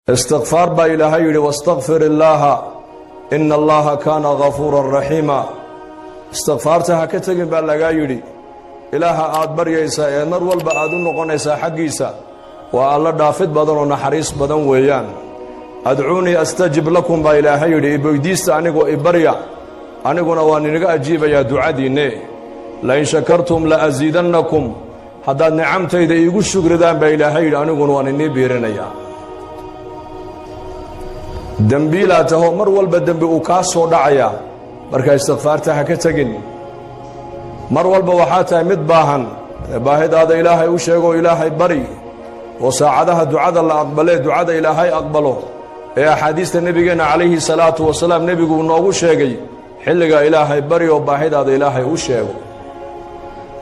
استغفار با إلهي يري واستغفر الله إن الله كان غفورا رحيما استغفارتها كتغن با لغا يري إله آد بريسا مر والبا آد نقونيسا حقيسا والله دافد بدن ونحريس بدن ويان أدعوني أستجب لكم با إلهي يري إبويديست أنيقو إبريا أنيقو نوانينيقا أجيب يا دعاديني لئن شكرتم لأزيدنكم هذا نعمت إذا يقول شكر دان با إلهي يري أنيقو نوانيني بيرنيا دنبيلاته مر والبا دنبي وكاسو دعيا marka istighfaarta ha ka tagin mar walba waxa tahay mid baahan baahidaada ilaahay u sheego ilaahay bari oo saacadaha ducada la aqbalay ducada ilaahay aqbalo ee ahadiista nabigeena kaleeyhi salaatu wasalaam nabigu noogu sheegay xilliga ilaahay bari oo baahidaada ilaahay u sheego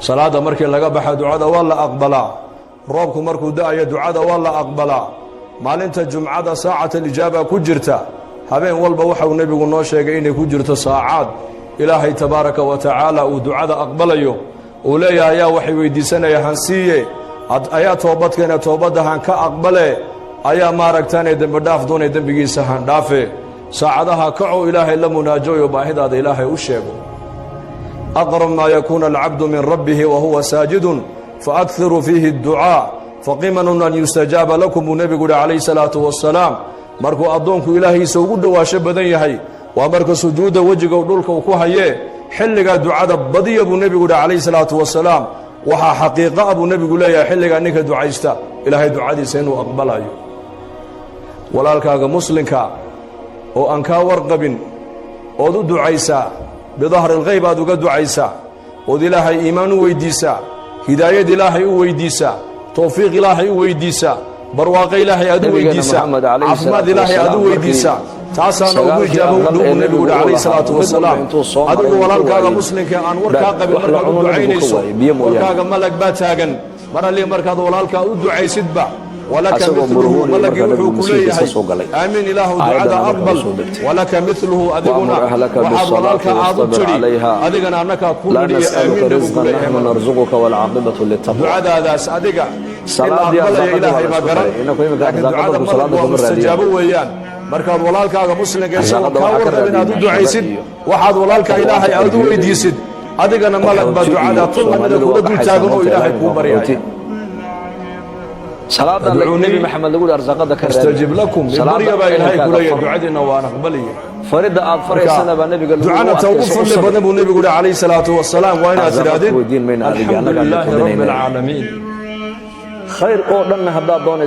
salaada markii laga baxo ducada waa la aqbalaa roobku markuu da'ayo ducada waa la aqbalaa maalinta jumcada saacada ijaaba ku jirta habeen walba waxa uu nabigu noo sheegay inay ku jirto saacad ilaahay tabaaraka wa taala uu ducada aqbalayo oo leeyahay waxay weydiisanaya hansiye ayaa toobadkeena toobadahan ka aqbale ayaa maaragtaan dambi dhaaf doonay dambigiisa han dhaafe saacadaha kaco ilaahay la munaajayo baahidaada ilaahay u sheego aqrab ma yakuna al-'abdu min rabbih wa huwa sajidun fa'akthiru fihi ad-du'a faqiman an yustajaba lakum nabigu alayhi salatu wassalam markuu adoonku ilaahiisa ugu dhawaasho badan yahay waa marka sujuuda wajiga dhulka uu ku hayee xilliga ducada badiya buu nabigu alayhi salatu wasalaam waxa xaqiiqa abu nabigu leeyahay xilliga ninka ducaysta ilaahay ducadiisa inuu aqbalayo walaalkaaga muslimka oo aan ka warqabin oo u ducaysa bidahar alghayb aad uga ducaysa oo ilaahay iimaan u weydiisa hidaayad ilaahay u weydiisa tawfiiq ilaahay u weydiisa barwaaqay ilaahay aad weydiisa caafimaad ilaahay aad weydiisa taasana ugu ijaabo uu nabigu alayhi salaatu wasalaam adigu walaalkaaga muslimka aan warka qabin markaad u ducaynayso warkaaga malag baa taagan marali markaad walaalka u ducaysidba walaka mithluhu malagi wuxuu ku leeyahay aamin ilaahu ducada aqbal walaka mithluhu adiguna waxaad walaalka aad u tiri adigana annaka ku leeyahay aamin nabigu leeyahay narzuquka wal aqibatu littaqwa ducadaadaas adiga salaadii ilaahay ma garan ducada salaada mustajaabo weeyaan markaad walaalkaaga muslimka isagoo ka warqabin aad u ducaysid waxaad walaalka ilaahay aad u weydiisid adigana malag baa ducada tulmada kula dul taagan oo ilaahay ku baryayo salaada nabi maxamed lagu arsaaqada ka istajib lakum bariyaba ilaahay kulay ducadina waa aqbaliye farida aad faraysana baa nabiga lagu ducana tawbu fadli badan buu nabigu alayhi salaatu wasalaam waa inaad tiraadid alhamdulillahi rabbil alamin khayr oo dhan hada doon